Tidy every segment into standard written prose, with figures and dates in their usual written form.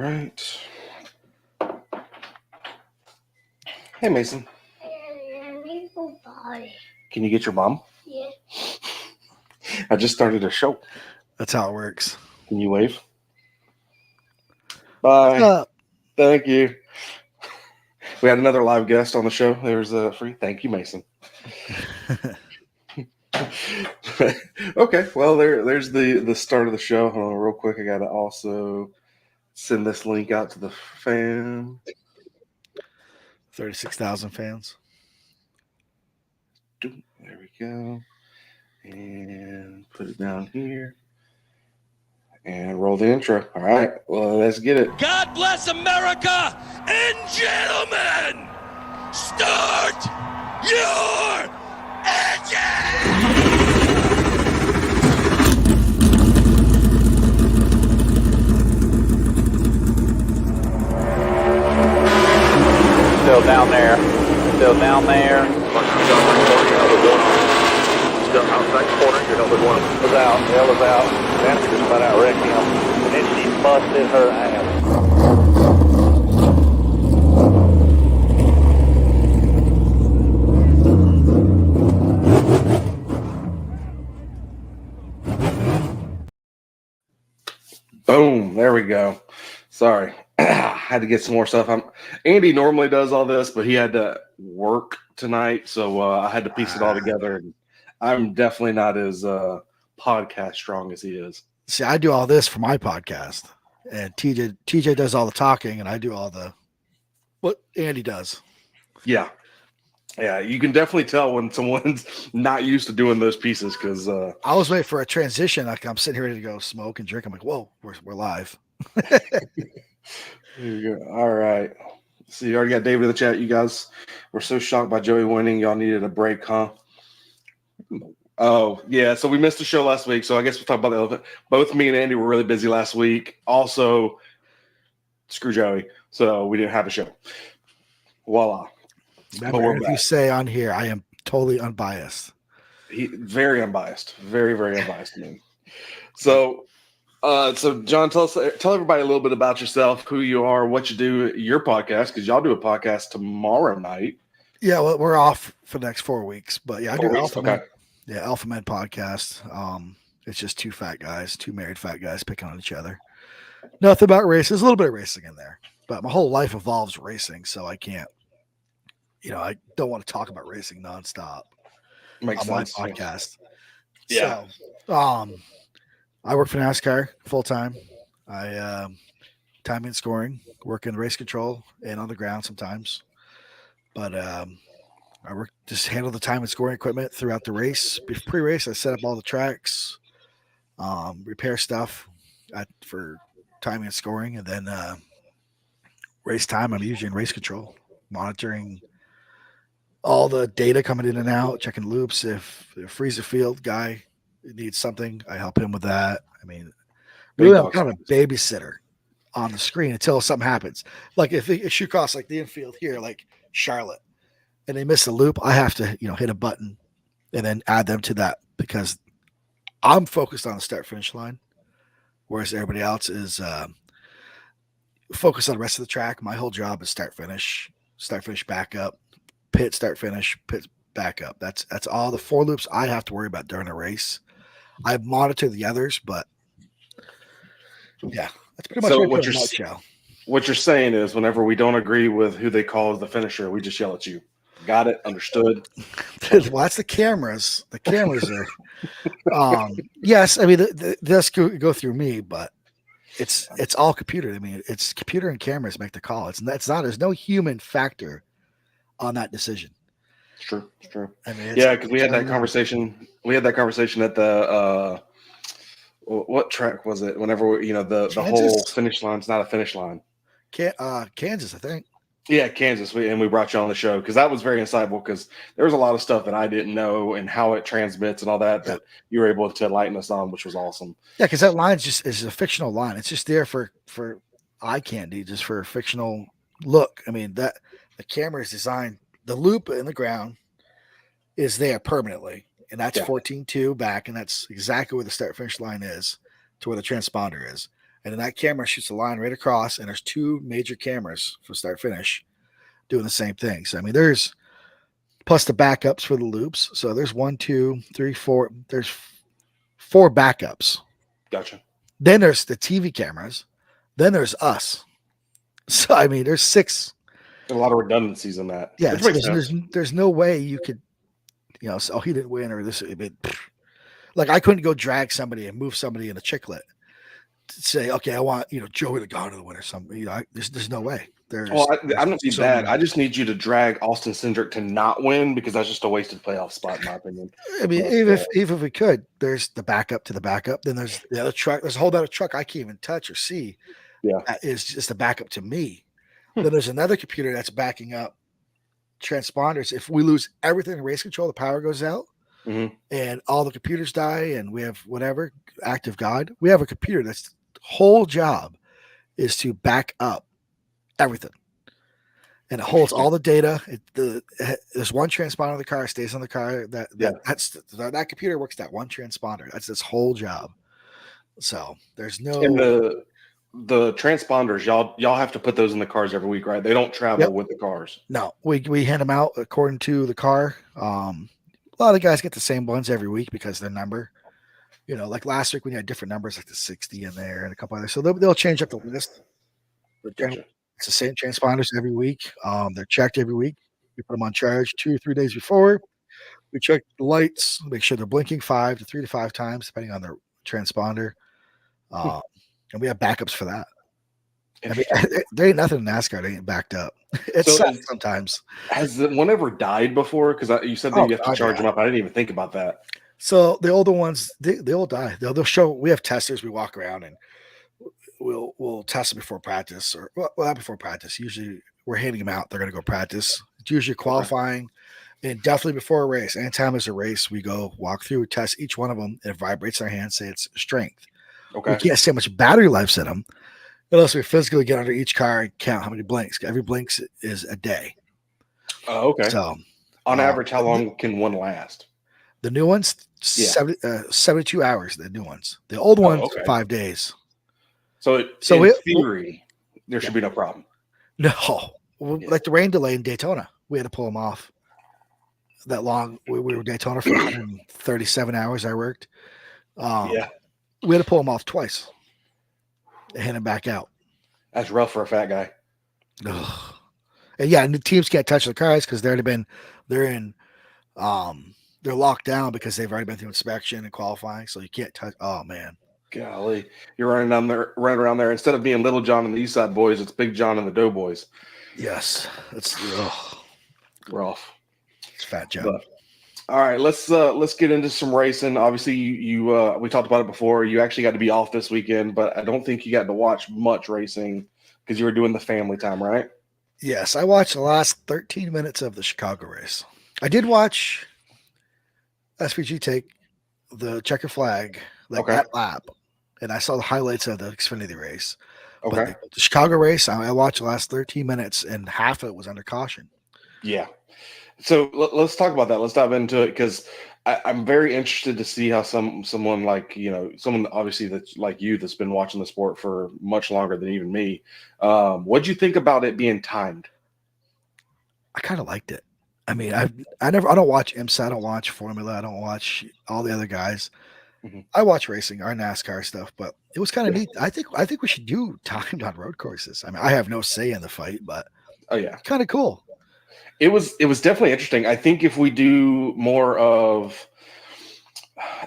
right. Hey, Mason. Can you get your mom? Yeah. I just started a show. That's how it works. Can you wave? What's Bye. up? Thank you. We had another live guest on the show. There's a free. Thank you, Mason. Okay, well there's the start of the show. Hold on, real quick. I gotta also send this link out to the fan. 36,000 fans. There we go. And put it down here. And roll the intro. All right, well, let's get it. God bless America, and gentlemen, start your engine! Still down there. Still down there. Still outside corner, you're number one. Was out. Hell was out. That's just about outricked him. And then she busted her ass. Boom. There we go. Sorry. Had to get some more stuff. Andy normally does all this, but he had to work tonight, so I had to piece it all together. And I'm definitely not as podcast strong as he is. See, I do all this for my podcast, and TJ does all the talking, and I do all the what Andy does. Yeah. You can definitely tell when someone's not used to doing those pieces because I was waiting for a transition. Like I'm sitting here ready to go smoke and drink. I'm like, whoa, we're live. There you go. All right. So you already got David in the chat. You guys were so shocked by Joey winning. Y'all needed a break, huh? Oh, yeah. So we missed the show last week. So I guess we'll talk about the elephant. Both me and Andy were really busy last week. Also, screw Joey. So we didn't have a show. Voila. Remember, if you say on here, I am totally unbiased. Very unbiased. Very, very unbiased to me. So John, tell everybody a little bit about yourself, who you are, what you do, your podcast, because y'all do a podcast tomorrow night. Yeah, well, we're off for the next 4 weeks, but yeah, I do Alpha Okay. Men. Yeah, Alpha Men podcast. It's just two married fat guys picking on each other. Nothing about racing. There's a little bit of racing in there, but my whole life involves racing, so I can't. I don't want to talk about racing nonstop Makes on sense. my podcast. Yeah. So, I work for NASCAR full time. I timing and scoring, work in race control and on the ground sometimes. But I work just handle the time and scoring equipment throughout the race. Pre-race, I set up all the tracks, repair stuff for timing and scoring, and then race time. I'm usually in race control, monitoring all the data coming in and out, checking loops. If the freezer field guy needs something, I help him with that. I mean, really, I'm kind of a babysitter on the screen until something happens. Like if the issue costs like the infield here, like Charlotte, and they miss a loop, I have to, hit a button and then add them to that because I'm focused on the start finish line, whereas everybody else is focused on the rest of the track. My whole job is start finish backup, pit, start finish, pit backup. That's all the 4 loops I have to worry about during a race. I monitor the others, but yeah, that's pretty much what you're nutshell. What you're saying is whenever we don't agree with who they call as the finisher, we just yell at you. Got it? Understood? Well, that's the cameras. The cameras are yes, I mean this go through me, but it's all computer. I mean, it's computer and cameras make the call. It's not there's no human factor on that decision. It's true. I mean, because we had that conversation. We had that conversation at the what track was it? Whenever the whole finish line's not a finish line. Kansas, I think. Yeah, Kansas. We brought you on the show because that was very insightful because there was a lot of stuff that I didn't know and how it transmits and all that you were able to enlighten us on, which was awesome. Yeah, because that line is a fictional line. It's just there for eye candy, just for a fictional look. I mean, that the camera is designed, the loop in the ground is there permanently, and that's 14.2 back, and that's exactly where the start finish line is to where the transponder is. And then that camera shoots a line right across, and there's 2 major cameras from start finish doing the same thing. So I mean, there's plus the backups for the loops. So there's 1, 2, 3, 4. There's 4 backups. Gotcha. Then there's the TV cameras. Then there's us. So I mean, there's 6. A lot of redundancies in that. Yeah, Which so makes sense. there's no way you could, say, oh, he didn't win or this. Like I couldn't go drag somebody and move somebody in a chiclet to say, okay, I want Joey Logano to win or something. There's no way. Well, I don't need that. I just need you to drag Austin Cindric to not win because that's just a wasted playoff spot, in my opinion. I mean, even if we could, there's the backup to the backup. Then there's the other truck. There's a whole other truck I can't even touch or see. Yeah, that is just a backup to me. Then there's another computer that's backing up transponders. If we lose everything in race control, the power goes out, and all the computers die, and we have whatever active God. We have a computer that's whole job is to back up everything, and it holds all the data. There's one transponder in the car, stays on the car. That computer works that one transponder. That's its whole job. So there's no. And the transponders, y'all have to put those in the cars every week, right? They don't travel with the cars. No, we hand them out according to the car. A lot of guys get the same ones every week because their number. Like last week we had different numbers, like the 60 in there and a couple others. So they'll change up the list. But Gotcha. It's the same transponders every week. They're checked every week. We put them on charge 2 or 3 days before. We check the lights, make sure they're blinking 3 to 5 times, depending on their transponder. And we have backups for that. I mean, there ain't nothing in NASCAR that ain't backed up. It's sad sometimes. Has one ever died before? Because you said that you have to charge them up. I didn't even think about that. So the older ones, they all die. They'll show. We have testers. We walk around and we'll test them before practice, or not before practice. Usually we're handing them out. They're going to go practice. It's usually qualifying, and definitely before a race. Anytime there's a race, we go walk through, test each one of them. It vibrates in our hand, say it's strength. Okay. We can't see how much battery life's in them unless we physically get under each car and count how many blinks. Every blink is a day. Oh, okay. So on average, how long can one last? The new ones, 72 hours. The new ones. The old ones, 5 days. So in theory, there should be no problem. No. Like the rain delay in Daytona, we had to pull them off that long. We were in Daytona for 137 hours. I worked. We had to pull them off twice and hand them back out. That's rough for a fat guy. Ugh. And the teams can't touch the cars because they're locked down because they've already been through inspection and qualifying. So you can't touch. Oh man, golly, you're running around there. Instead of being Little John and the East Side Boys, it's Big John and the Doughboys. Yes, it's rough. It's a fat job. But, all right, let's get into some racing. Obviously, you we talked about it before. You actually got to be off this weekend, but I don't think you got to watch much racing because you were doing the family time, right? Yes, I watched the last 13 minutes of the Chicago race. I did watch SVG take the checker flag that lap, and I saw the highlights of the Xfinity race. Okay. But the Chicago race, I watched the last 13 minutes, and half of it was under caution. Yeah. So let's talk about that. Let's dive into it because I'm very interested to see how someone like, someone obviously that's like you that's been watching the sport for much longer than even me. What'd you think about it being timed? I kind of liked it. I mean, I don't watch IMSA, I don't watch Formula, I don't watch all the other guys. Mm-hmm. I watch racing, our NASCAR stuff, but it was kind of neat. I think we should do timed on road courses. I mean, I have no say in the fight, but kind of cool. It was definitely interesting. I think if we do more of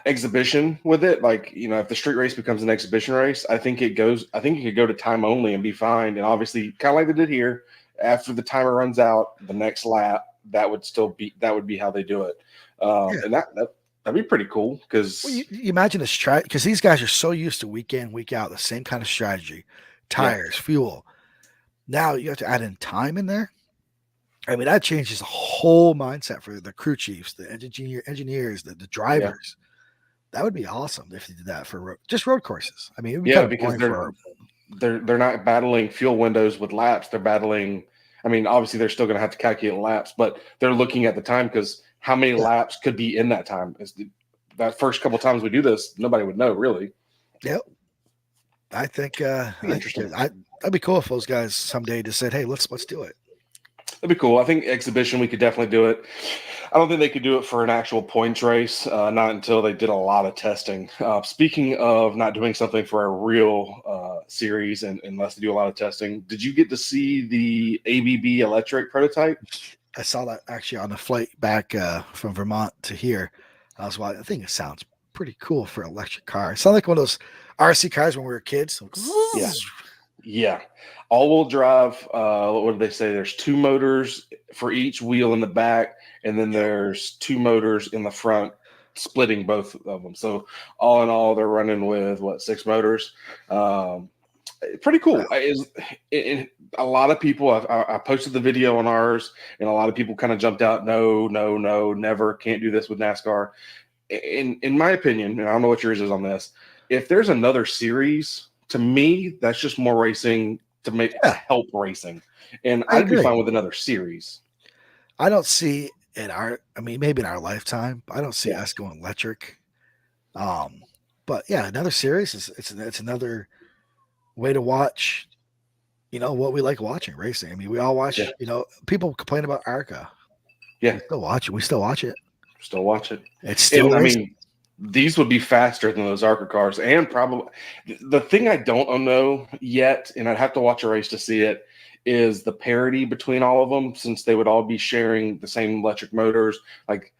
exhibition with it, like, if the street race becomes an exhibition race, I think it could go to time only and be fine. And obviously, kind of like they did here, after the timer runs out, the next lap, that would be how they do it. And that'd be pretty cool because you imagine a strategy, because these guys are so used to week in, week out, the same kind of strategy, tires, fuel. Now you have to add in time in there. I mean, that changes the whole mindset for the crew chiefs, the engineers, the drivers. Yeah. That would be awesome if they did that for just road courses. I mean, it would be kind of because they're not battling fuel windows with laps. They're battling. I mean, obviously they're still going to have to calculate laps, but they're looking at the time because how many laps could be in that time? That first couple of times we do this, nobody would know really. Yep. I think Interesting. that'd be cool if those guys someday just said, "Hey, let's do it." That'd be cool. I think exhibition we could definitely do it. I don't think they could do it for an actual points race, not until they did a lot of testing. Speaking of not doing something for a real series, and unless they do a lot of testing, did you get to see the ABB electric prototype? I saw that actually on the flight back from Vermont to here. I was watching. I think it sounds pretty cool for an electric car. It sounds like one of those RC cars when we were kids. Yeah. Yeah. All-wheel drive. What did they say? There's 2 motors for each wheel in the back, and then there's 2 motors in the front, splitting both of them. So all in all, they're running with 6 motors. Pretty cool. A lot of people. I posted the video on ours, and a lot of people kind of jumped out. No, never. Can't do this with NASCAR. In my opinion, and I don't know what yours is on this. If there's another series, to me, that's just more racing to help racing, and I'd be fine with another series. I don't see maybe in our lifetime, but I don't see us going electric. But yeah, another series it's another way to watch, what we like watching racing. I mean, we all watch, people complain about ARCA. Yeah. We still watch it. Still watch it. It's still racing. I mean, these would be faster than those ARCA cars, and probably the thing I don't know yet, and I'd have to watch a race to see it, is the parity between all of them, since they would all be sharing the same electric motors. Like,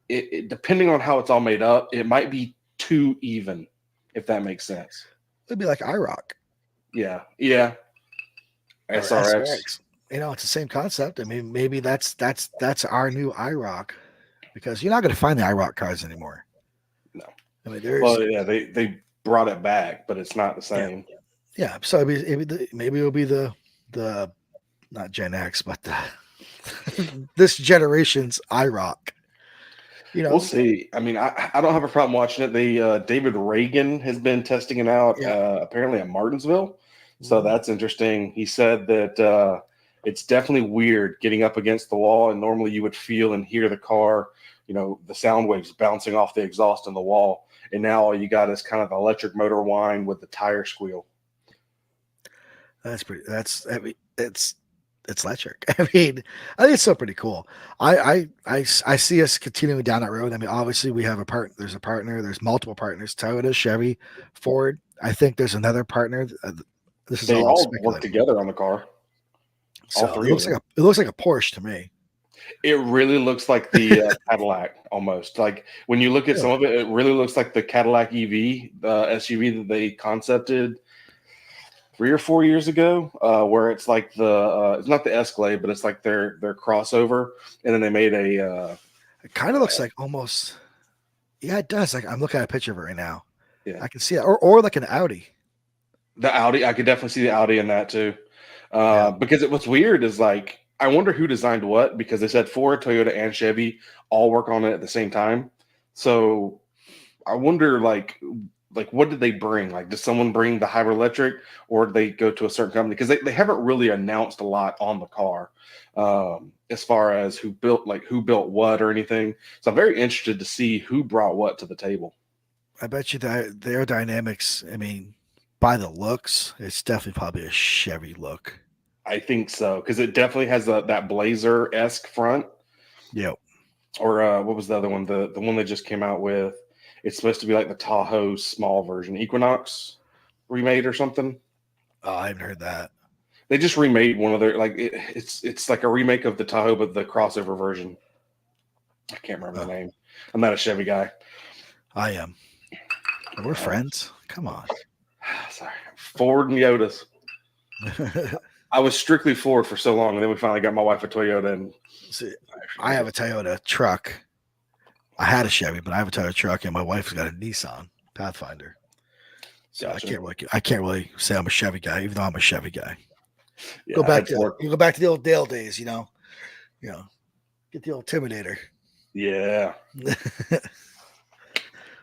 it depending on how it's all made up, it might be too even, if that makes sense. It'd be like IROC. Yeah. SRX. It's the same concept. I mean, maybe that's our new IROC, because you're not going to find the IROC cars anymore. No. I mean, they brought it back, but it's not the same. Yeah. So maybe it'll be the not Gen X, but this generation's IROC. We'll see. I mean, I don't have a problem watching it. David Reagan has been testing it out, apparently at Martinsville. So that's interesting. He said that it's definitely weird getting up against the wall, and normally you would feel and hear the car, the sound waves bouncing off the exhaust in the wall. And now all you got is kind of the electric motor whine with the tire squeal. It's electric. I mean, I think it's still pretty cool. I see us continuing down that road. I mean, obviously we have there's a partner, there's multiple partners, Toyota, Chevy, Ford. I think there's another partner. They all work together on the car. So it looks like a Porsche to me. It really looks like the Cadillac almost. Like when you look at some of it, it really looks like the Cadillac EV, the SUV that they concepted 3 or 4 years ago, where it's like it's not the Escalade, but it's like their crossover, and then they made a. It kind of looks like almost. Yeah, it does. Like I'm looking at a picture of it right now. Yeah, I can see it, or like an Audi. The Audi, I could definitely see the Audi in that too, because what's weird is like I wonder who designed what, because they said Ford, Toyota, and Chevy all work on it at the same time. So I wonder like what did they bring? Like, did someone bring the hybrid electric, or did they go to a certain company? Because they haven't really announced a lot on the car, as far as who built what or anything. So I'm very interested to see who brought what to the table. I bet you that the aerodynamics, I mean, by the looks, it's definitely probably a Chevy look. I think so, because it definitely has that Blazer-esque front. Yep. Or what was the other one? The one they just came out with. It's supposed to be like the Tahoe small version, Equinox remade or something. Oh, I haven't heard that. They just remade one of their it's like a remake of the Tahoe, but the crossover version. I can't remember the name. I'm not a Chevy guy. I am. We're friends. Come on. Sorry, Ford and Yodas. I was strictly Ford for so long, and then we finally got my wife a Toyota. And see, I have a Toyota truck. I had a Chevy, but I have a Toyota truck, and my wife's got a Nissan Pathfinder. So gotcha. I can't really say I'm a Chevy guy, even though I'm a Chevy guy. Yeah, go back to the old Dale days, get the old Intimidator. Yeah.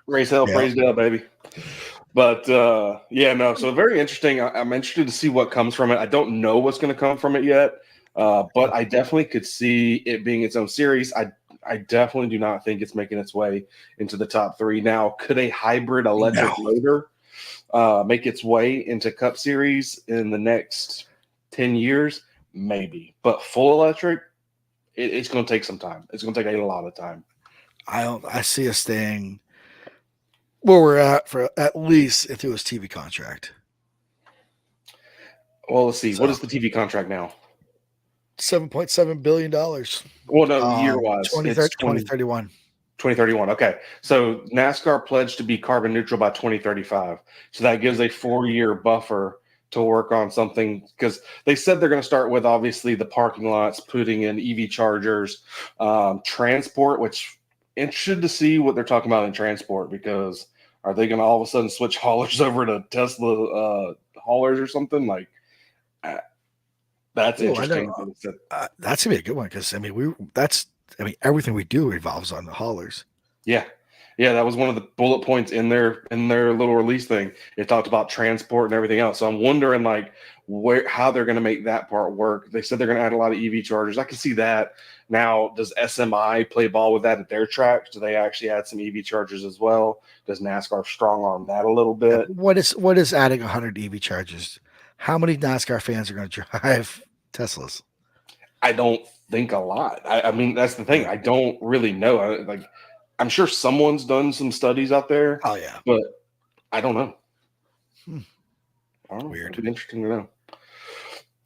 Race hell, praise Dale, baby. But so very interesting. I'm interested to see what comes from it. I don't know what's going to come from it yet, but I definitely could see it being its own series. I definitely do not think it's making its way into the top 3. Now, could a hybrid electric motor make its way into Cup Series in the next 10 years? Maybe. But full electric, it's going to take some time. It's going to take a lot of time. I see us staying where we're at for at least through his TV contract. Well, let's see. What is the TV contract now? $7.7 billion. Well, no, year-wise. 2031. 2031. Okay. So NASCAR pledged to be carbon neutral by 2035. So that gives a 4-year buffer to work on something, because they said they're going to start with obviously the parking lots, putting in EV chargers, transport, which interested to see what they're talking about in transport, because are they going to all of a sudden switch haulers over to Tesla haulers or something? Like, that's interesting. That's gonna be a good one, because everything we do revolves on the haulers. Yeah, that was one of the bullet points in their little release thing. It talked about transport and everything else. So I'm wondering like how they're going to make that part work. They said they're going to add a lot of EV chargers. I can see that. Now, does SMI play ball with that at their tracks? Do they actually add some EV chargers as well? Does NASCAR strong arm that a little bit? What is adding 100 EV chargers? How many NASCAR fans are going to drive Teslas? I don't think a lot. I mean, that's the thing. I don't really know. I'm sure someone's done some studies out there. Oh yeah, but I don't know. Weird. It'd be interesting to know.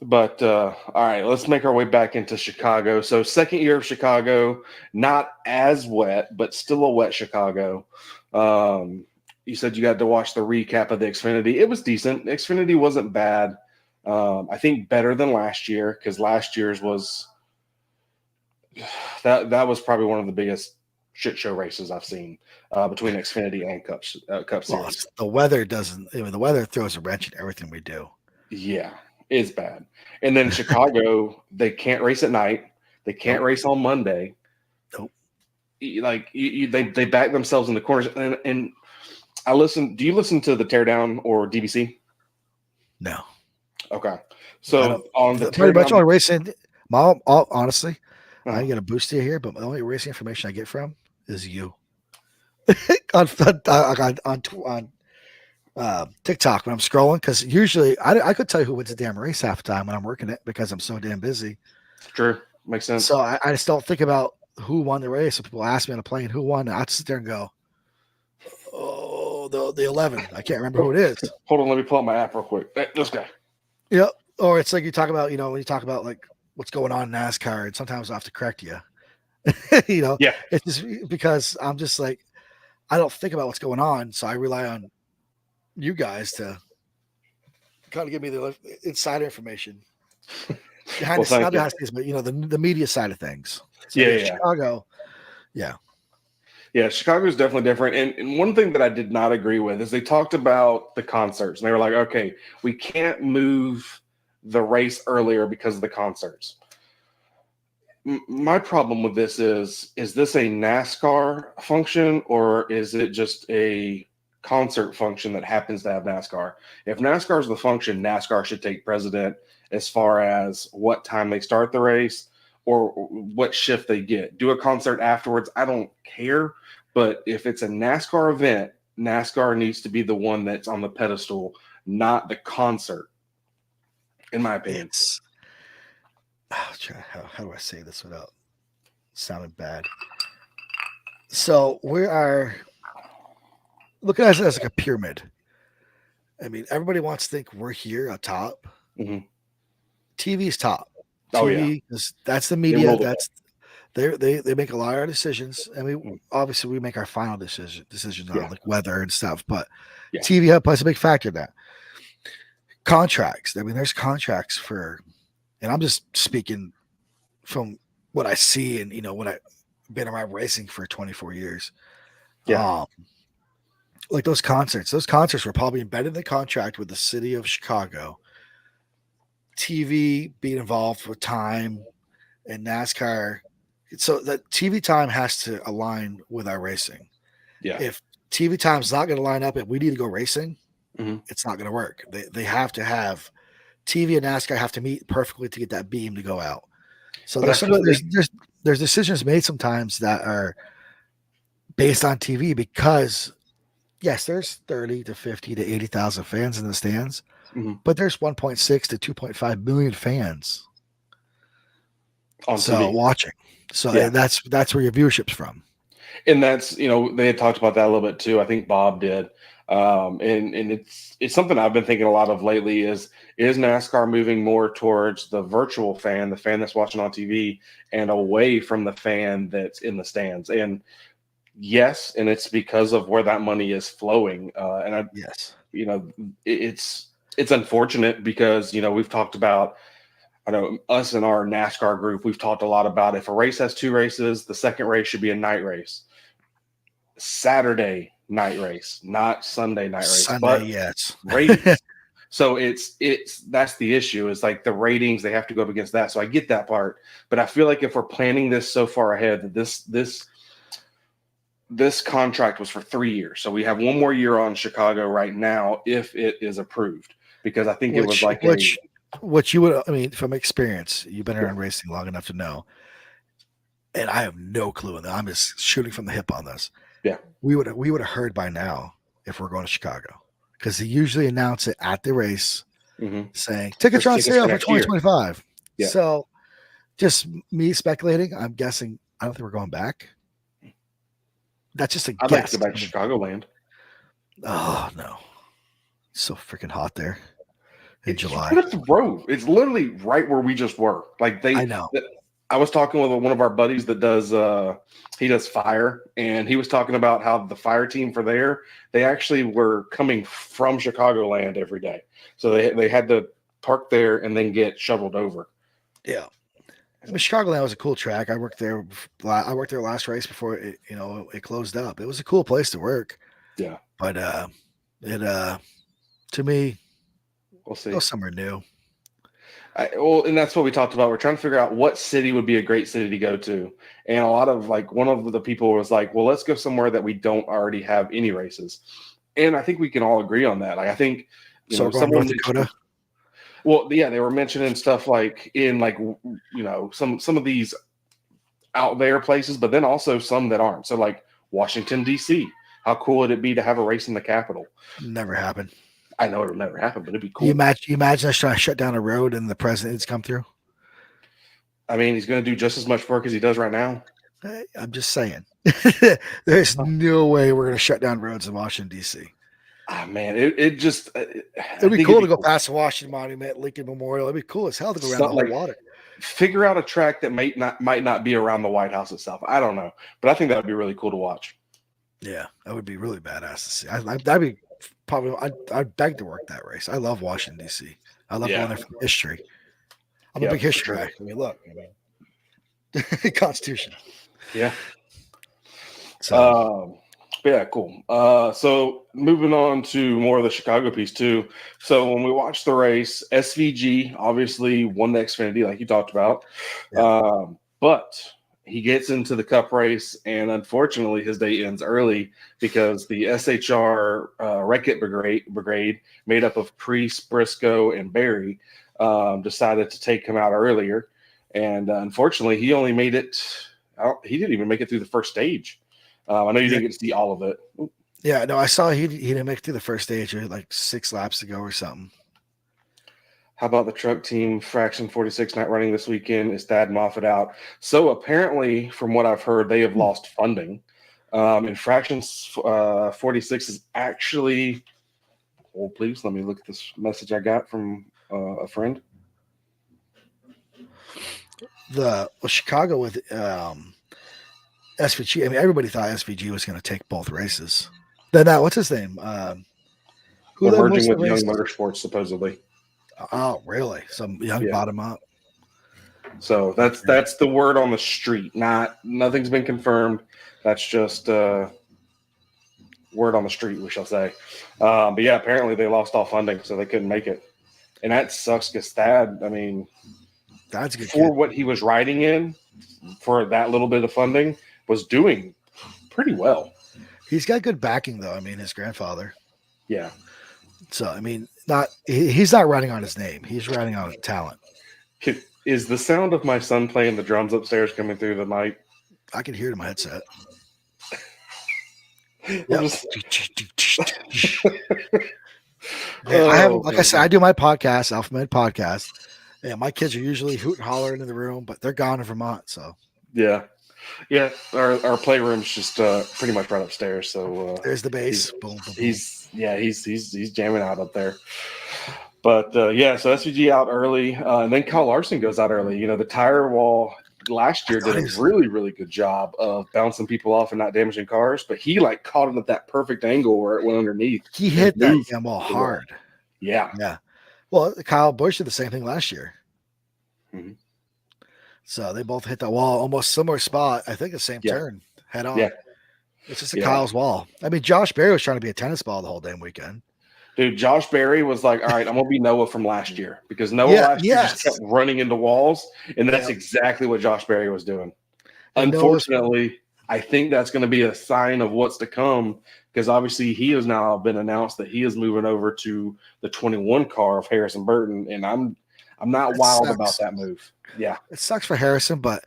But all right, let's make our way back into Chicago. So second year of Chicago, not as wet, but still a wet Chicago. You said you got to watch the recap of the Xfinity. It was decent. Xfinity wasn't bad. I think better than last year, because last year's was that was probably one of the biggest shit show races I've seen between Xfinity and Cup Series. The weather the weather throws a wrench in everything we do. Yeah, it's bad. And then Chicago, they can't race at night. They can't race on Monday. Nope. They back themselves in the corners. And I listen. Do you listen to the Teardown or DBC? No. Okay. So on the pretty much only racing. Honestly, Uh-huh. I get a boost here, but the only racing information I get from is you on TikTok when I'm scrolling, because usually I could tell you who wins a damn race half the time when I'm working it, because I'm so damn busy. True. Makes sense. So I just don't think about who won the race. When people ask me on a plane who won, I just sit there and go, oh, the 11. I can't remember who it is. Hold on, let me pull up my app real quick. This guy. Yep. Or it's like you talk about, when you talk about like what's going on in NASCAR, and sometimes I have to correct you. Yeah. It's just because I'm just like, I don't think about what's going on, so I rely on you guys to kind of give me the insider information behind the scenes, but the media side of things. So Chicago, yeah, Chicago's definitely different. And one thing that I did not agree with is they talked about the concerts, and they were like, okay, we can't move the race earlier because of the concerts. My problem with this is this a NASCAR function, or is it just a concert function that happens to have NASCAR? If NASCAR is the function, NASCAR should take precedent as far as what time they start the race or what shift they get. Do a concert afterwards, I don't care. But if it's a NASCAR event, NASCAR needs to be the one that's on the pedestal, not the concert, in my opinion. How do I say this without sounding bad? So we are looking at it as like a pyramid. I mean, everybody wants to think we're here at top. Mm-hmm. TV's top. TV, that's the media. That's they make a lot of our decisions, and obviously we make our final decisions on like weather and stuff. But TV plays a big factor in that. Contracts. I mean, there's contracts for, and I'm just speaking from what I see, and when I've been around racing for 24 years. Yeah. Like those concerts were probably embedded in the contract with the city of Chicago. TV being involved with time and NASCAR. So that TV time has to align with our racing. Yeah. If TV time's not going to line up and we need to go racing, mm-hmm. it's not going to work. They have to have TV and NASCAR have to meet perfectly to get that beam to go out. So there's decisions made sometimes that are based on TV because Yes, there's 30 to 50 to 80,000 fans in the stands, Mhm. but there's 1.6 to 2.5 million fans On so TV. watching. So Yeah. that's where your viewership's from. And that's, they had talked about that a little bit too. I think Bob did. And it's something I've been thinking a lot of lately is NASCAR moving more towards the virtual fan, the fan that's watching on TV, and away from the fan that's in the stands. And yes, and it's because of where that money is flowing. And I, Yes. it's unfortunate because, we've talked about, I know us in our NASCAR group, we've talked a lot about if a race has two races, the second race should be a night race. Saturday night race, not Sunday night race, Sunday, but yes. ratings. So it's that's the issue. Is like the ratings, they have to go up against that. So I get that part, but I feel like if we're planning this so far ahead that this contract was for 3 years. So we have one more year on Chicago right now if it is approved, because I think it was like Which you would, I mean, from experience, you've been around Yeah. racing long enough to know, and I have no clue in that. I'm just shooting from the hip on this. Yeah. We would have heard by now if we're going to Chicago, because they usually announce it at the race saying tickets are on tickets for sale for next year. 2025. Yeah. So just me speculating, I'm guessing I don't think we're going back. That's just a I'd like guess. to go back to Chicagoland. Oh no. It's so freaking hot there in It's July. right up the road. It's literally right where we just were. Like I know. I was talking with one of our buddies that does he does fire, and he was talking about how the fire team for there, they actually were coming from Chicagoland every day. So they had to park there and then get shoveled over. Yeah. I mean, Chicagoland was a cool track. I worked there. I worked there last race before it closed up. It was a cool place to work. Yeah. But to me, We'll see. go somewhere new. And that's what we talked about. We're trying to figure out what city would be a great city to go to. And a lot of one of the people was like, well, let's go somewhere that we don't already have any races. And I think we can all agree on that. Like, I think, So going North Dakota. Well, yeah, they were mentioning stuff like in some of these out there places, but then also some that aren't. So like Washington, D.C. How cool would it be to have a race in the Capitol? Never happened. I know it'll never happen, but it'd be cool. You imagine us trying to shut down a road and the president's come through? I mean, he's going to do just as much work as he does right now. I'm just saying. There's no way we're going to shut down roads in Washington, D.C. Ah, man, it'd be cool to go past the Washington Monument, Lincoln Memorial. It'd be cool as hell to go around the whole water. Figure out a track that might not be around the White House itself. I don't know, but I think that would be really cool to watch. Yeah, that would be really badass to see. That'd be probably. I'd beg to work that race. I love Washington D.C. I love going there for history. I'm a big history guy. I mean, look, Constitution. Yeah. So. Yeah, cool. So moving on to more of the Chicago piece too. So when we watched the race, SVG obviously won the Xfinity, like you talked about. Yeah. But he gets into the Cup race, and unfortunately, his day ends early because the SHR Wreck-It Brigade, made up of Priest, Briscoe, and Barry, decided to take him out earlier. And unfortunately, he only made it. He didn't even make it through the first stage. I know you didn't get to see all of it. Yeah, no, I saw he didn't make it through the first stage. Like 6 laps to go or something. How about the truck team Fraction 46 not running this weekend? Is Thad Moffitt out? So apparently, from what I've heard, they have lost funding. And Fraction 46 is actually. Oh, please let me look at this message I got from a friend. Chicago with SVG. I mean, everybody thought SVG was going to take both races. Then what's his name? Who they're merging with Young Motorsports supposedly. Oh, really? Some young bottom up. So that's the word on the street. Nothing's been confirmed. That's just word on the street, we shall say. But yeah, apparently they lost all funding, so they couldn't make it, and that sucks because Thad. I mean, that's good for what he was riding in for that little bit of funding. Was doing pretty well. He's got good backing, though. I mean, his grandfather. Yeah. So, I mean, he's not riding on his name. He's riding on talent. Is the sound of my son playing the drums upstairs coming through the mic? I can hear it in my headset. I'm Yep. just- Yeah, I have, Oh, like I said, I do my podcast, Alpha Med podcast. Yeah, my kids are usually hooting hollering in the room, but they're gone in Vermont, so yeah. Yeah, our playroom's just pretty much right upstairs. So there's the base. Boom, boom, boom. he's jamming out up there. But yeah, so SVG out early, and then Kyle Larson goes out early. You know, the tire wall last year did a really good job of bouncing people off and not damaging cars, but he like caught it at that perfect angle where it went underneath. He hit that moved damn ball the wall. hard. Yeah. Yeah. Well, Kyle Busch did the same thing last year. Mhm. So they both hit that wall, almost similar spot. I think the same turn, head on. Yeah. It's just a Kyle's wall. I mean, Josh Berry was trying to be a tennis ball the whole damn weekend. Dude, Josh Berry was like, all right, I'm going to be Noah from last year because Noah last year just kept running into walls, and that's exactly what Josh Berry was doing. And unfortunately, I think that's going to be a sign of what's to come because obviously he has now been announced that he is moving over to the 21 car of Harrison Burton, and I'm not wild about that move. Yeah. It sucks for Harrison, but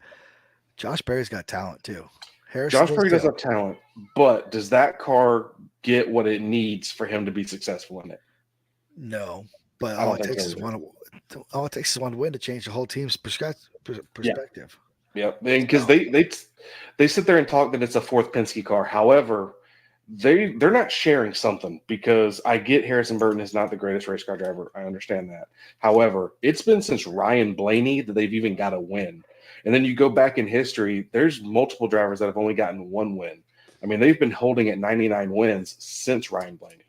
Josh Berry's got talent too. Josh Berry does have talent, but does that car get what it needs for him to be successful in it? No, but all it takes is one win to change the whole team's perspective. Yeah, because they sit there and talk that it's a fourth Penske car. However, they're not sharing something because I get Harrison Burton is not the greatest race car driver. I understand that. However, it's been since Ryan Blaney that they've even got a win. And then you go back in history, there's multiple drivers that have only gotten one win. I mean, they've been holding at 99 wins since Ryan Blaney.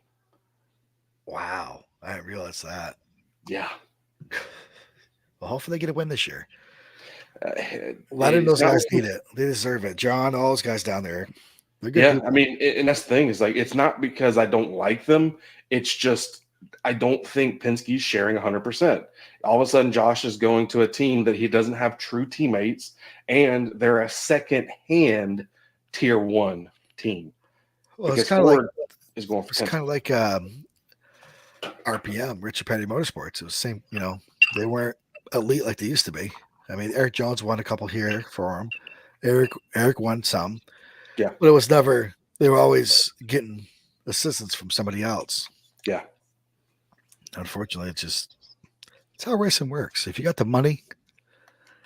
Wow. I didn't realize that. Yeah. Well, hopefully they get a win this year. A lot of those guys need it. They deserve it. John, all those guys down there. They're good people. I mean, and that's the thing is like, it's not because I don't like them. It's just, I don't think Penske's sharing 100%. All of a sudden, Josh is going to a team that he doesn't have true teammates, and they're a second-hand tier 1 team. Well, it's kind of like is going for. It's kind of like RPM, Richard Petty Motorsports. It was the same. You know, they weren't elite like they used to be. I mean, Eric Jones won a couple here for him. Eric won some. Yeah, but it was never. They were always getting assistance from somebody else. Yeah. Unfortunately, it's how racing works. If you got the money,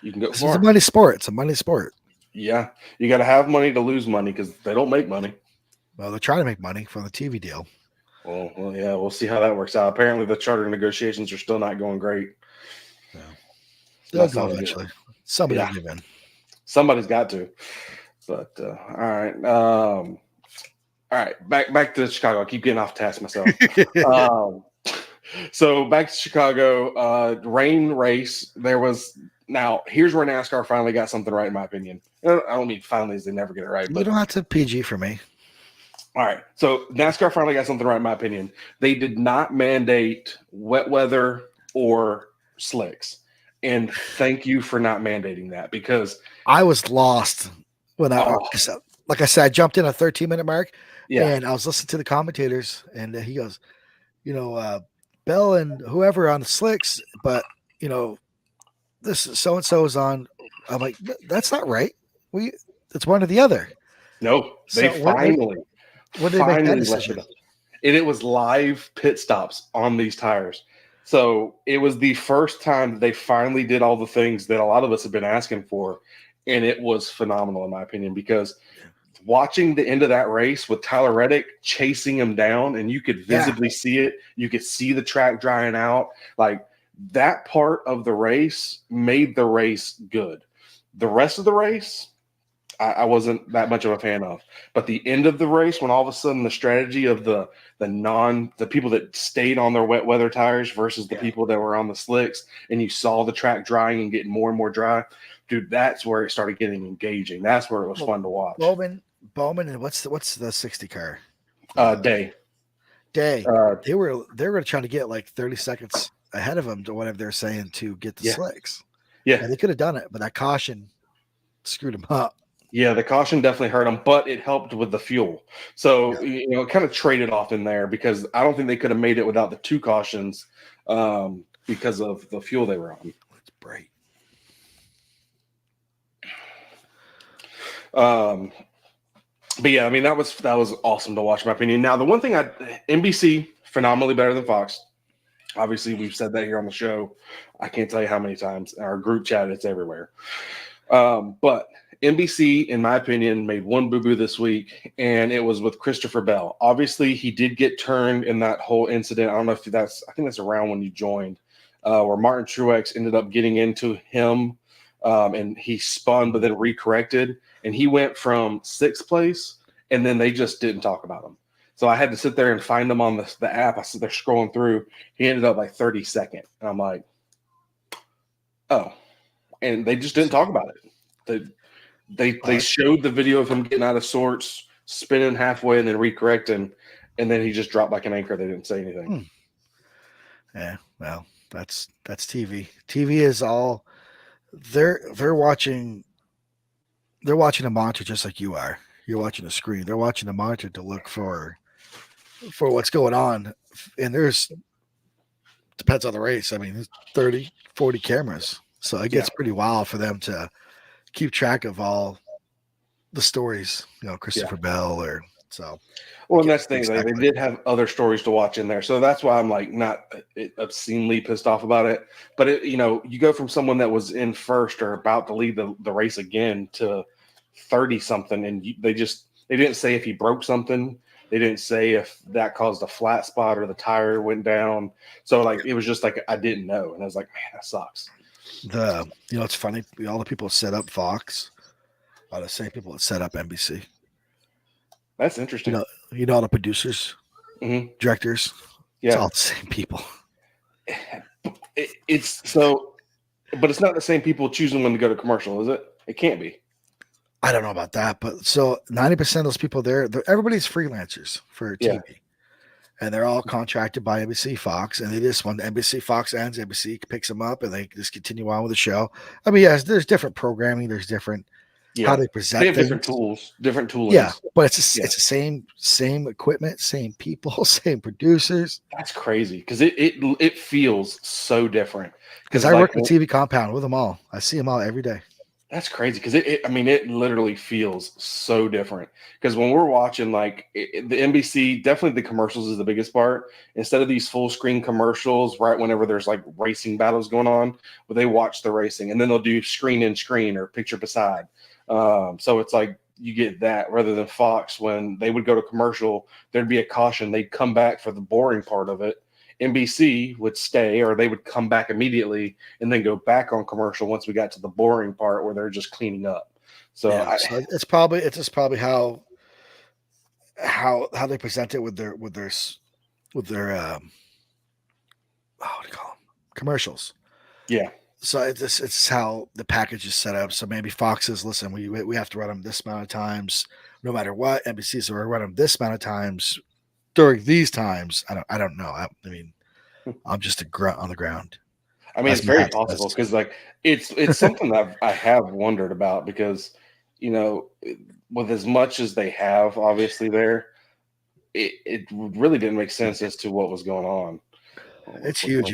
you can go. It's a money sport. It's a money sport. Yeah, you got to have money to lose money because they don't make money. Well, they're trying to make money from the TV deal. Well, yeah, we'll see how that works out. Apparently, the charter negotiations are still not going great. Yeah. They'll go eventually. Somebody will give in. Somebody's got to. But all right. All right, back to Chicago. I keep getting off task myself. So back to Chicago, rain race. Now here's where NASCAR finally got something right, in my opinion. I don't mean finally as they never get it right. But you don't have to PG for me. All right, so NASCAR finally got something right, in my opinion. They did not mandate wet weather or slicks, and thank you for not mandating that because I was lost when like I said, I jumped in a 13-minute mark. Yeah, and I was listening to the commentators, and he goes, Bell and whoever on the slicks, but this so and so is on. I'm like, that's not right. It's one or the other. No, they finally make that decision? And it was live pit stops on these tires. So it was the first time that they finally did all the things that a lot of us have been asking for, and it was phenomenal in my opinion because watching the end of that race with Tyler Reddick chasing him down, and you could visibly see it. You could see the track drying out. Like that part of the race made the race good. The rest of the race, I wasn't that much of a fan of. But the end of the race, when all of a sudden the strategy of the people that stayed on their wet weather tires versus the people that were on the slicks, and you saw the track drying and getting more and more dry, dude, that's where it started getting engaging. That's where it was fun to watch. Bowman, and what's the 60 car? Day. They were trying to get like 30 seconds ahead of them to whatever they're saying to get the slicks. Yeah, and they could have done it, but that caution screwed them up. Yeah, the caution definitely hurt them, but it helped with the fuel. So it kind of traded off in there because I don't think they could have made it without the two cautions because of the fuel they were on. It's bright. But yeah, I mean that was awesome to watch, in my opinion. Now the one thing NBC phenomenally better than Fox. Obviously, we've said that here on the show. I can't tell you how many times. Our group chat, it's everywhere. But NBC, in my opinion, made one boo-boo this week, and it was with Christopher Bell. Obviously, he did get turned in that whole incident. I don't know if I think that's around when you joined, where Martin Truex ended up getting into him, and he spun but then recorrected, and he went from sixth place, and then they just didn't talk about him. So I had to sit there and find him on the app. I sit there scrolling through. He ended up like 32nd. And I'm like, oh. And they just didn't talk about it. They showed the video of him getting out of sorts, spinning halfway, and then recorrecting. And then he just dropped like an anchor. They didn't say anything. Yeah, well, that's TV. TV is all they're watching a monitor just like you are. You're watching a screen. They're watching a monitor to look for what's going on. And depends on the race. I mean, there's 30, 40 cameras. So it gets pretty wild for them to keep track of all the stories, Christopher Bell or so. Well, and that's the thing. They did have other stories to watch in there. So that's why I'm like not obscenely pissed off about it. But, you go from someone that was in first or about to lead the race again to 30-something, and they didn't say if he broke something. They didn't say if that caused a flat spot or the tire went down. So, it was just like I didn't know. And I was like, man, that sucks. It's funny. All the people that set up Fox are the same people that set up NBC. That's interesting. All the producers, directors. Yeah, it's all the same people. But it's not the same people choosing when to go to commercial, is it? It can't be. I don't know about that, but so 90% of those people there, everybody's freelancers for TV, and they're all contracted by NBC Fox, and they just when NBC Fox ends, NBC picks them up, and they just continue on with the show. I mean, yes, there's different programming, there's different how they present. They have things. different tools, different tooling. Yeah, but it's the same equipment, same people, same producers. That's crazy because it feels so different. Because I work in the TV compound with them all. I see them all every day. That's crazy because it literally feels so different. Because when we're watching the NBC, definitely the commercials is the biggest part. Instead of these full screen commercials, right whenever there's racing battles going on, where they watch the racing and then they'll do screen in screen or picture beside. So it's like you get that rather than Fox when they would go to commercial, there'd be a caution. They'd come back for the boring part of it. NBC would stay, or they would come back immediately and then go back on commercial once we got to the boring part where they're just cleaning up. So, so it's probably how they present it with their what do you call them? Commercials. Yeah. So it's how the package is set up. So maybe Fox says, listen, we have to run them this amount of times, no matter what. NBC says we're run them this amount of times during these times. I don't know. I mean, I'm just a grunt on the ground. I mean, it's very possible because it's something that I have wondered about because, with as much as they have obviously there, it really didn't make sense as to what was going on. It's huge.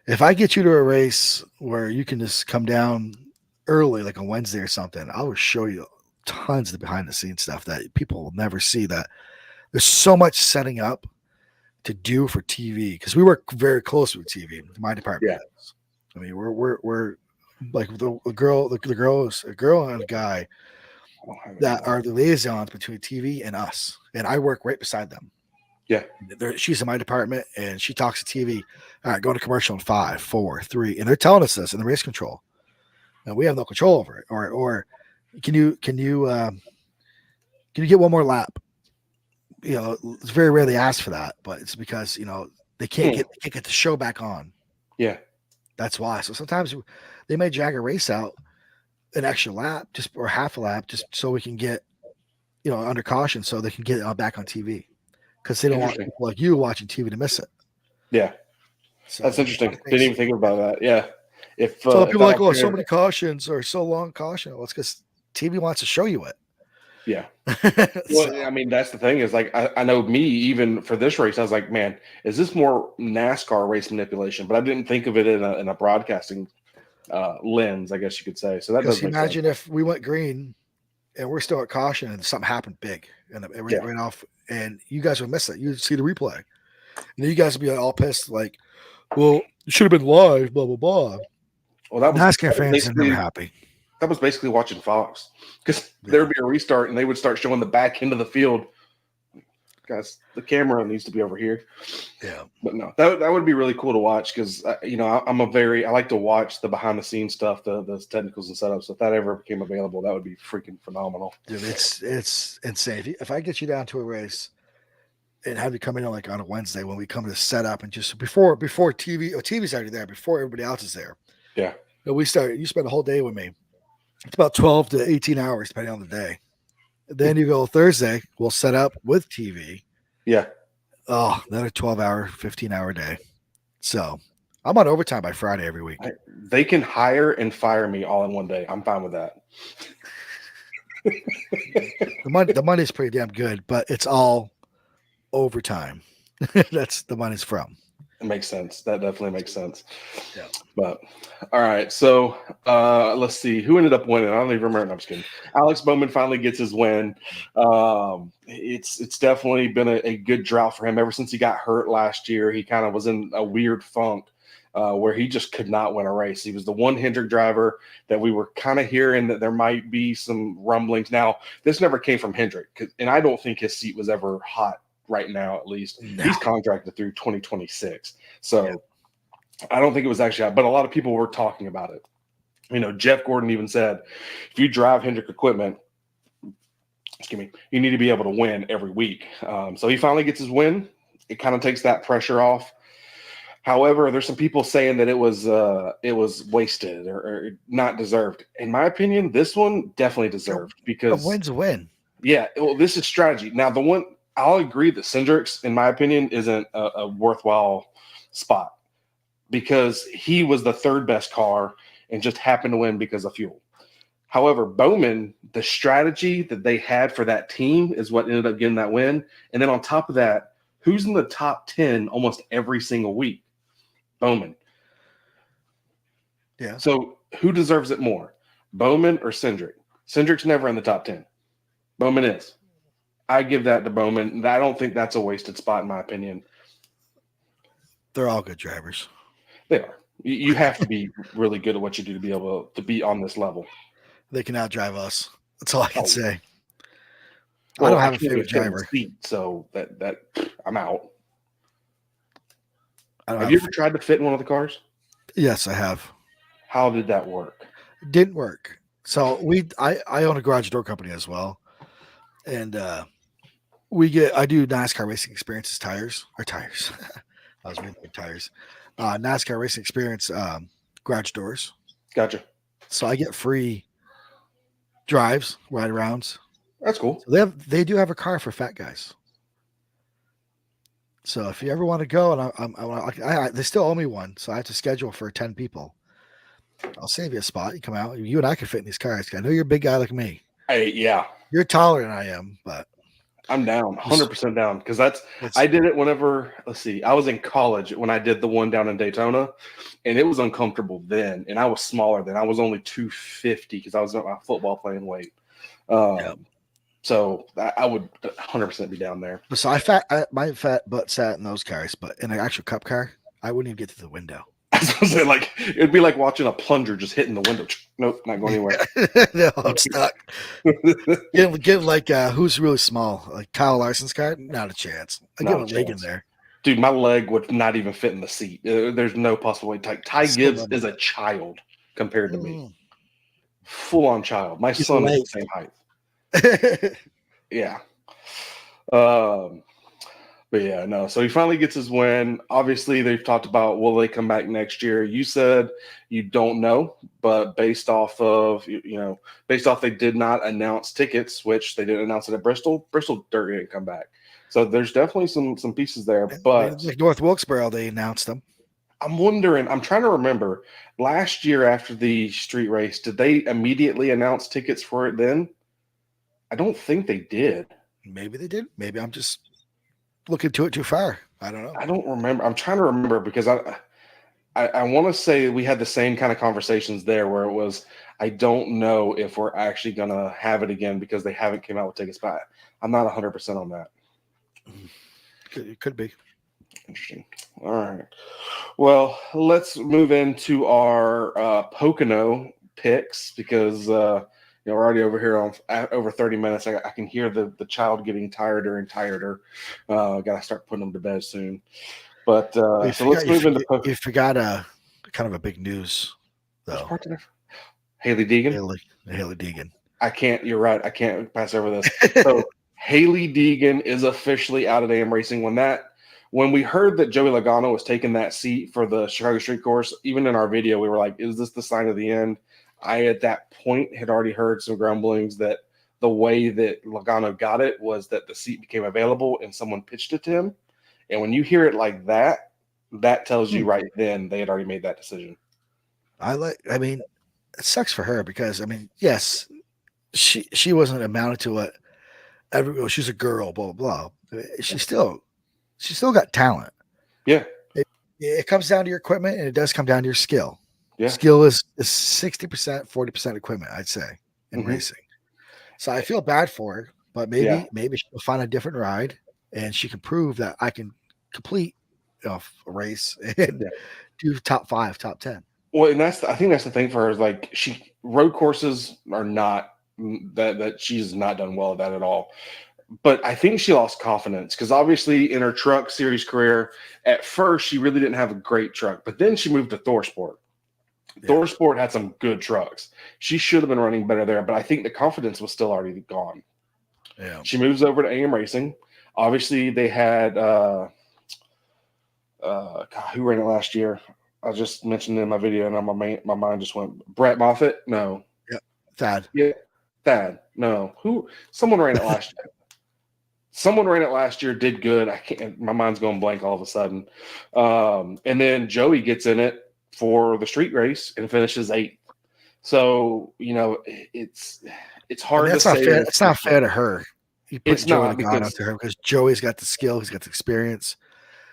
If I get you to a race where you can just come down early, like on Wednesday or something, I will show you tons of the behind the scenes stuff that people will never see. That there's so much setting up to do for TV because we work very closely with TV. My department. Yeah. I mean, we're like the girl and a guy that are the liaisons between TV and us, and I work right beside them. Yeah, she's in my department, and she talks to TV. All right, go to commercial in 5, 4, 3, and they're telling us this in the race control, and we have no control over it. Or can you get one more lap? It's very rare they ask for that, but it's because they can't get the show back on. Yeah, that's why. So sometimes they may drag a race out an extra lap, or half a lap, just so we can get under caution, so they can get it back on TV. Because they don't want people like you watching TV to miss it. Yeah, so that's interesting. Didn't even think about that. Yeah, so people are like, so many cautions or so long caution. Well, it's because TV wants to show you it. Yeah. Well, I mean, that's the thing is I know me even for this race, I was like, man, is this more NASCAR race manipulation? But I didn't think of it in a broadcasting lens, I guess you could say. So that does. Imagine if we went green and we're still at caution, and something happened big, and it Yeah. ran off, and you guys would miss it. You'd see the replay, and then you guys would be all pissed, like, "Well, it should have been live." Blah blah blah. Well, that was NASCAR fans are never basically happy. that was basically watching Fox because Yeah. there would be a restart and they would start showing the back end of the field. Guys, the camera needs to be over here. Yeah, But no, that would be really cool to watch because I like to watch the behind the scenes stuff, the technicals and setups. So if that ever became available, that would be freaking phenomenal. dude, it's insane. If I get you down to a race and have you come in like on a Wednesday when we come to set up and just before TV, TV's already there before everybody else is there. Yeah. And you spend a whole day with me. It's about 12 to 18 hours depending on the day. Then you go Thursday, we'll set up with TV. Yeah. Oh, another 12-hour, 15-hour day. So I'm on overtime by Friday every week. They can hire and fire me all in one day. I'm fine with that. The money's pretty damn good, but it's all overtime. That's the money's from. It makes sense. That definitely makes sense. Yeah. But all right. So let's see who ended up winning. I don't even remember. No, I'm just kidding. Alex Bowman finally gets his win. It's definitely been a good drought for him ever since he got hurt last year. He kind of was in a weird funk where he just could not win a race. He was the one Hendrick driver that we were kind of hearing that there might be some rumblings. Now, this never came from Hendrick, and I don't think his seat was ever hot right now, at least. No. He's contracted through 2026. So I don't think it was actually hot, but a lot of people were talking about it. You know, Jeff Gordon even said, if you drive Hendrick equipment, you need to be able to win every week. So he finally gets his win. It kind of takes that pressure off. However, there's some people saying that it was wasted or not deserved. In my opinion, this one definitely deserved because a win's a win. Yeah, well, this is strategy. Now, the one I'll agree that Cindric's, in my opinion, isn't a worthwhile spot because he was the third best car and just happened to win because of fuel. However, Bowman, the strategy that they had for that team is what ended up getting that win. And then on top of that, who's in the top 10 almost every single week? Bowman. Yeah. So who deserves it more, Bowman or Cindric? Cindric's never in the top 10. Bowman is. I give that to Bowman. I don't think that's a wasted spot, in my opinion. They're all good drivers. They are. You have to be really good at what you do to be able to be on this level. They can outdrive us. That's all I can say. Well, I don't have a can't favorite even fit in the driver. seat, so that I'm out. I don't Have you ever tried to fit in one of the cars? Yes, I have. How did that work? It didn't work. So I own a garage door company as well. And I do NASCAR Racing Experiences tires. I was reading tires. NASCAR Racing Experience garage doors. Gotcha. So I get free drives, ride arounds. That's cool. So they do have a car for fat guys. So if you ever want to go, and they still owe me one, so I have to schedule for 10 people. I'll save you a spot. You come out. You and I can fit in these cars. I know you're a big guy like me. Hey, yeah. You're taller than I am, but I'm down, 100% down, because I did it whenever, I was in college when I did the one down in Daytona, and it was uncomfortable then, and I was smaller then. I was only 250 because I was at my football playing weight. So I would 100% be down there. So my fat butt sat in those cars, but in an actual cup car, I wouldn't even get to the window. I was gonna say, it'd be like watching a plunger just hitting the window. Nope, not going anywhere. No, I'm stuck. Give like who's really small, like Kyle Larson's car, not a chance. I give a leg in there, dude. My leg would not even fit in the seat. There's no possible way. Ty Gibbs is a child compared to me, full on child. My son is the same height. Yeah. But yeah, no. So he finally gets his win. Obviously, they've talked about will they come back next year. You said you don't know, but based off they did not announce tickets, which they didn't announce it at Bristol. Bristol dirt didn't come back. So there's definitely some pieces there. But like North Wilkesboro, they announced them. I'm wondering. I'm trying to remember. Last year after the street race, did they immediately announce tickets for it then? I don't think they did. Maybe they did. Maybe I'm just looking to it too far. I don't know. I don't remember. I'm trying to remember because I want to say we had the same kind of conversations there where it was, I don't know if we're actually going to have it again because they haven't came out with tickets back. I'm not 100% on that. It could be. Interesting. All right. Well, let's move into our Pocono picks because we're already over here on over 30 minutes. I can hear the child getting tireder and tireder. Got to start putting them to bed soon. But so let's move into You forgot kind of a big news which though. part did Haley Deegan. Haley Deegan. I can't. You're right. I can't pass over this. So Haley Deegan is officially out of AM Racing. When we heard that Joey Logano was taking that seat for the Chicago Street Course, even in our video, we were like, "Is this the sign of the end?" I at that point had already heard some grumblings that the way that Logano got it was that the seat became available and someone pitched it to him. And when you hear it like that, that tells you right then they had already made that decision. I mean, it sucks for her because yes, she wasn't amounted to what she's a girl, blah blah blah. She still got talent. Yeah. It comes down to your equipment, and it does come down to your skill. Yeah. Skill is 60%, 40% equipment, I'd say, in racing. So I feel bad for her, but maybe she'll find a different ride, and she can prove that I can complete a race and do top 5, top 10. Well, and I think that's the thing for her is like road courses are not that she's not done well at that at all. But I think she lost confidence because obviously in her truck series career, at first she really didn't have a great truck, but then she moved to ThorSport. Yeah. ThorSport had some good trucks. She should have been running better there, but I think the confidence was still already gone. Yeah. She moves over to AM Racing. Obviously, they had who ran it last year? I just mentioned it in my video, and my mind just went. Brett Moffitt? No. Yeah. Thad. Yeah. Thad. No. Who? Someone ran it last year. Someone ran it last year, did good. I can't. My mind's going blank all of a sudden. And then Joey gets in it for the street race and finishes 8th. So it's hard to say. Fair. It's not fair to her. You put Joey Logano to her because Joey's got the skill, he's got the experience.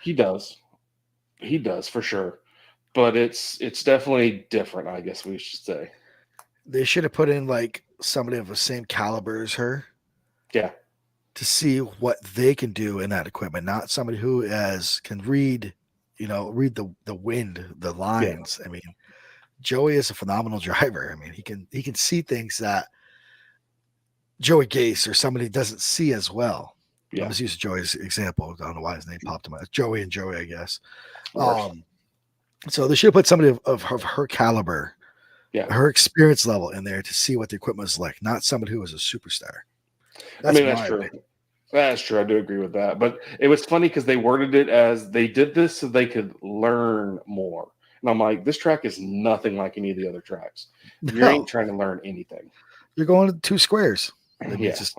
He does for sure. But it's definitely different, I guess we should say. They should have put in like somebody of the same caliber as her. Yeah. To see what they can do in that equipment, not somebody who can read the wind, the lines. Yeah. I mean, Joey is a phenomenal driver. I mean, he can see things that Joey Gase or somebody doesn't see as well. Yeah. I'm just using Joey's example. I don't know why his name popped in my head. Joey, I guess. So they should have put somebody of her caliber, her experience level in there to see what the equipment is like, not somebody who is a superstar. That's true. Opinion. That's true. I do agree with that. But it was funny because they worded it as they did this so they could learn more. And I'm like, this track is nothing like any of the other tracks. You ain't trying to learn anything. You're going to 2 squares. Yeah. Just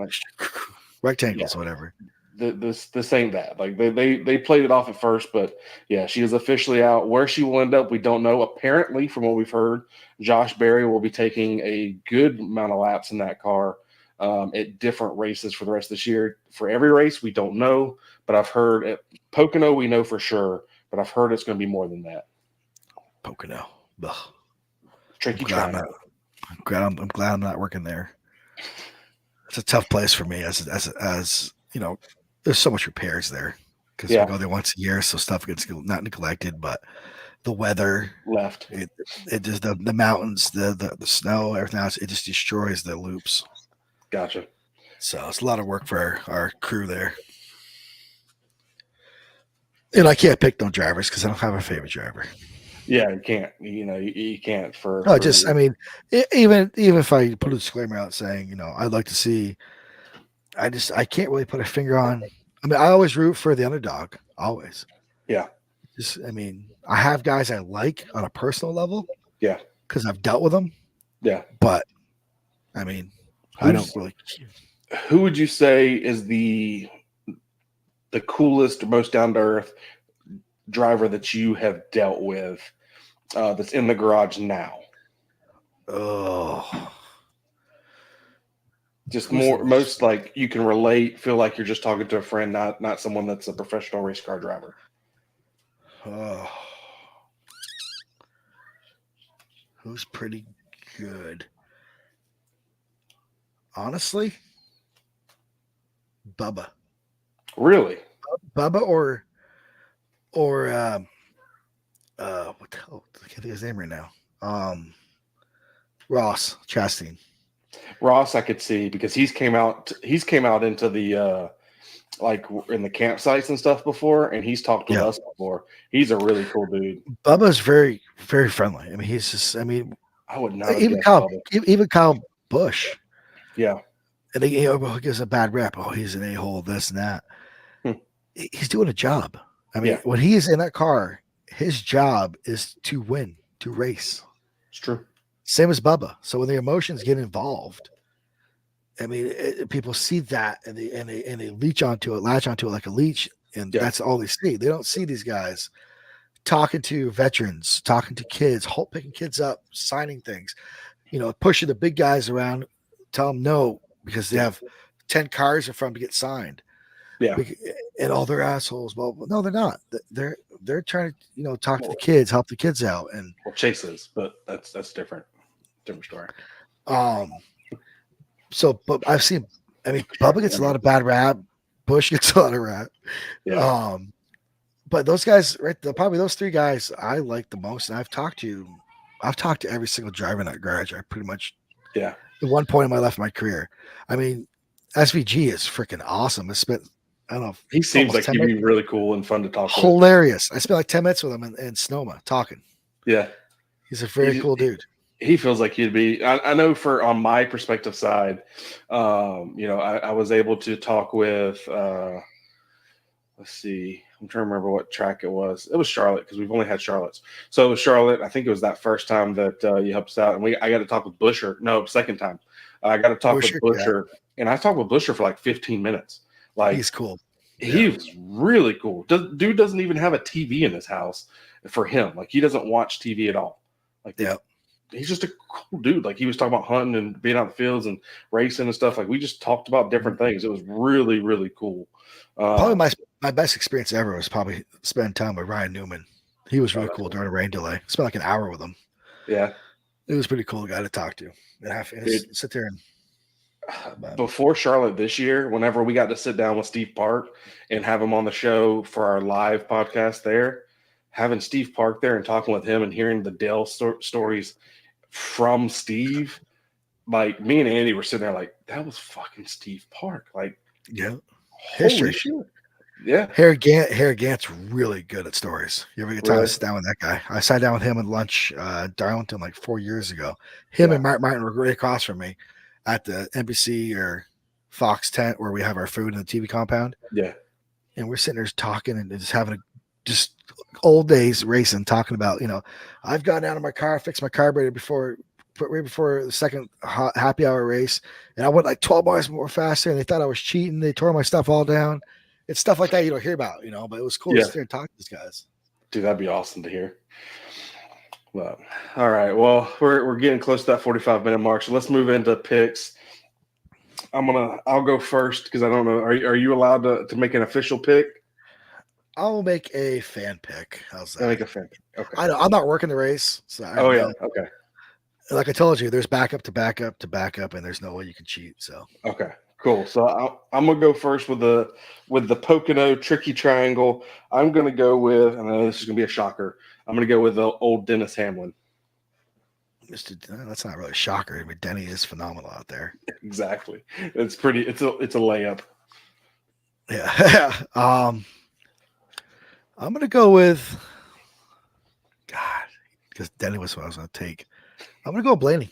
rectangles, whatever. This ain't that. Like they played it off at first, but yeah, she is officially out. Where she will end up, we don't know. Apparently, from what we've heard, Josh Berry will be taking a good amount of laps in that car. At different races for the rest of this year. For every race, we don't know, but I've heard at Pocono, we know for sure, but I've heard it's going to be more than that. Pocono. Ugh. Tricky track. I'm glad I'm not working there. It's a tough place for me as there's so much repairs there because we go there once a year, so stuff gets not neglected, but the weather it just the mountains, the snow, everything else, it just destroys the loops. Gotcha. So it's a lot of work for our crew there. And I can't pick no drivers because I don't have a favorite driver. Yeah, you can't. You can't for. No, I mean, even if I put a disclaimer out saying, I'd like to see. I can't really put a finger on. I mean, I always root for the underdog. Always. Yeah. I have guys I like on a personal level. Yeah. Because I've dealt with them. Yeah. But, I mean, I don't really. Who would you say is the coolest or most down to earth driver that you have dealt with that's in the garage now? Oh, just most like you can relate, feel like you're just talking to a friend, not someone that's a professional race car driver. Oh, who's pretty good? Honestly, Bubba. Really? Bubba or what the hell? I can't think of his name right now. Ross Chastain. Ross, I could see because he's came out into the like in the campsites and stuff before, and he's talked with Yeah. us before. He's a really cool dude. Bubba's very, very friendly. I mean, he's just. I mean, I would not have even guessed Kyle, Bubba. even Kyle Busch, Yeah. and he gives a bad rap. Oh, he's an a-hole, this and that. Hmm. He's doing a job. I mean, Yeah. when he is in that car, his job is to win, to race. It's true. Same as Bubba. So when the emotions get involved, I mean, people see that and they latch onto it like a leech, and Yeah. that's all they see. They don't see these guys talking to veterans, talking to kids, picking kids up, signing things, pushing the big guys around, tell them no because they have 10 cars in front to get signed. Yeah. And all they're assholes. Well, no, they're not. They're trying to, talk to the kids, help the kids out. And Well, Chase is, but that's different story. So, but I've seen, I mean, Bubba gets a lot of bad rap. Bush gets a lot of rap. Yeah. But those guys, right? Probably those three guys I like the most. And I've talked to every single driver in that garage. I pretty much, Yeah. at one point in my life, my career. I mean, SVG is freaking awesome. I spent, I don't know. He seems like 10 he'd be minutes. really cool and fun to talk to. Hilarious. I spent like 10 minutes with him in Sonoma talking. Yeah. He's a very cool dude. He feels like he'd be. I know on my perspective side, I was able to talk with. Let's see. I'm trying to remember what track it was. It was Charlotte because we've only had Charlottes. So it was Charlotte. I think it was that first time that you helped us out, and I got to talk with Busher. No, second time. I got to talk with Busher, and I talked with Busher for like 15 minutes. Like he's cool. He was really cool. Dude doesn't even have a TV in his house for him. Like he doesn't watch TV at all. Like he's just a cool dude. Like he was talking about hunting and being out in the fields and racing and stuff. Like we just talked about different things. It was really, really cool. Probably my best experience ever was probably spending time with Ryan Newman. He was really cool during a rain delay. Spent like an hour with him. Yeah. It was pretty cool guy to talk to. And sit there and before Charlotte this year, whenever we got to sit down with Steve Park and have him on the show for our live podcast there, having Steve Park there and talking with him and hearing the Dale stories from Steve, like me and Andy were sitting there like, that was fucking Steve Park. Like, history. Shit. Yeah. Harry Gant's really good at stories. You ever get time to sit down with that guy? I sat down with him at lunch Darlington like 4 years ago. Him and Martin were right across from me at the NBC or Fox tent where we have our food in the TV compound. Yeah. And we're sitting there talking and just having just old days racing, talking about, I've gotten out of my car, fixed my carburetor right before the second happy hour race. And I went like 12 miles more faster and they thought I was cheating. They tore my stuff all down. It's stuff like that you don't hear about, but it was cool to sit there and talk to these guys. Dude, that'd be awesome to hear. Well, all right. Well, we're getting close to that 45-minute mark, so let's move into picks. I'll go first because I don't know. Are you allowed to make an official pick? I'll make a fan pick. How's that? I'll make a fan pick. Okay. I'm not working the race. So okay. Like I told you, there's backup to backup to backup, and there's no way you can cheat. So okay. Cool. So I'm gonna go first with the Pocono Tricky Triangle. I'm gonna go with, and I know this is gonna be a shocker. I'm gonna go with the old Dennis Hamlin. That's not really a shocker. I mean, Denny is phenomenal out there. Exactly. It's pretty. It's a layup. Yeah. I'm gonna go with because Denny was what I was gonna take. I'm gonna go with Blaney.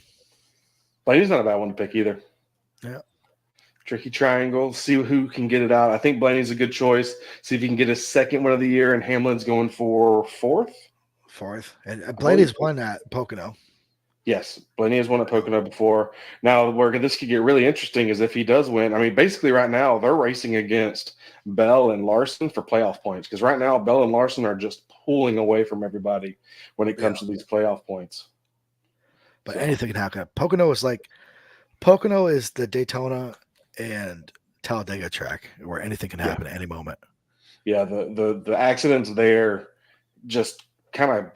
Blaney's not a bad one to pick either. Yeah. Tricky Triangle. See who can get it out. I think Blaney's a good choice. See if he can get his second one of the year, and Hamlin's going for fourth. And Blaney's won at Pocono. Yes, Blaney has won at Pocono before. Now, where this could get really interesting is if he does win. I mean, basically right now they're racing against Bell and Larson for playoff points because right now Bell and Larson are just pulling away from everybody when it comes to these playoff points. But anything can happen. Pocono is the Daytona and Talladega track where anything can happen at any moment. Yeah, the accidents there just kind of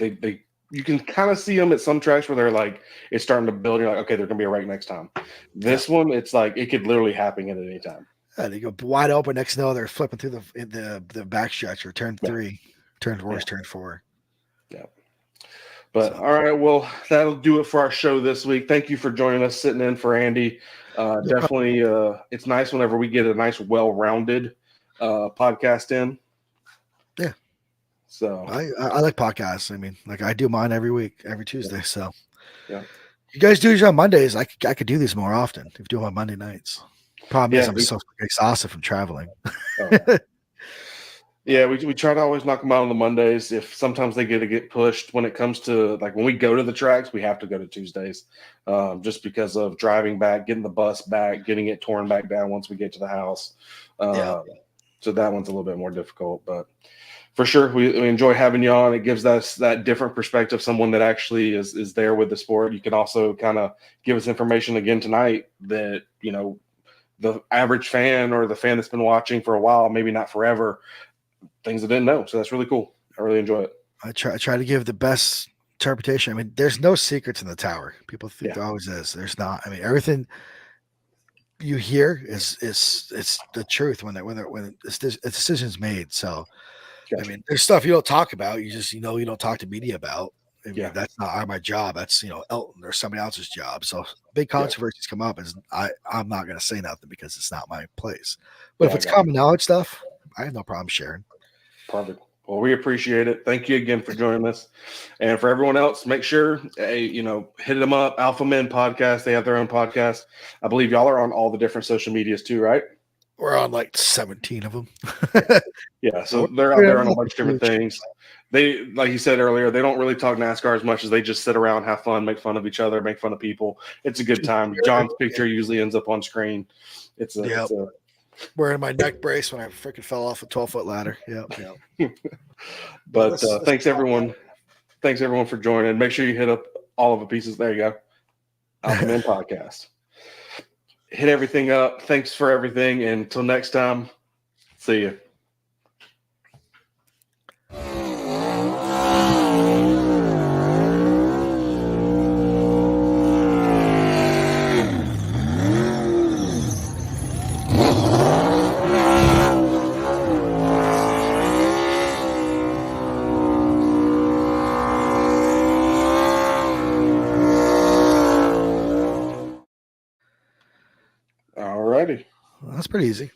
you can kind of see them at some tracks where they're like it's starting to build. You're like, okay, they're gonna be a wreck next time. This one, it's like it could literally happen at any time. They go wide open. Next thing you know, they're flipping through the backstretch or turn 3, turn 4, turn 4. Yeah. But all right, well, that'll do it for our show this week. Thank you for joining us, sitting in for Andy. Definitely, it's nice whenever we get a nice, well-rounded podcast in. Yeah. So I like podcasts. I mean, like I do mine every week, every Tuesday. So yeah, you guys do these on Mondays. I could do these more often if you do them on Monday nights. Problem is, I'm so exhausted from traveling. Yeah, we try to always knock them out on the Mondays. If sometimes they get pushed when it comes to like when we go to the tracks, we have to go to Tuesdays, just because of driving back, getting the bus back, getting it torn back down once we get to the house. So that one's a little bit more difficult, but for sure we enjoy having you on. It gives us that different perspective, someone that actually is there with the sport. You can also kind of give us information again tonight that the average fan or the fan that's been watching for a while, maybe not forever, things I didn't know. So that's really cool. I really enjoy it. I try to give the best interpretation. I mean, there's no secrets in the tower. People think there always is. There's not. I mean, everything you hear is the truth when a decision's made. So, I mean, there's stuff you don't talk about. You just you don't talk to media about. I mean, that's not my job. That's Elton or somebody else's job. So big controversies come up, and I'm not going to say nothing because it's not my place. But if it's common knowledge stuff, I have no problem sharing. Perfect. Well, we appreciate it. Thank you again for joining us. And for everyone else, make sure, hit them up. Alpha Men Podcast. They have their own podcast. I believe y'all are on all the different social medias too, right? We're on like 17 of them. Yeah. So they're out there on a bunch of different things. They, like you said earlier, they don't really talk NASCAR as much as they just sit around, have fun, make fun of each other, make fun of people. It's a good time. John's picture usually ends up on screen. It's wearing my neck brace when I freaking fell off a 12-foot ladder. Yeah. But thanks everyone. Thanks everyone for joining. Make sure you hit up all of the pieces. There you go. Alpha Men Podcast. Hit everything up. Thanks for everything. And until next time, see you. Alrighty. Well, that's pretty easy.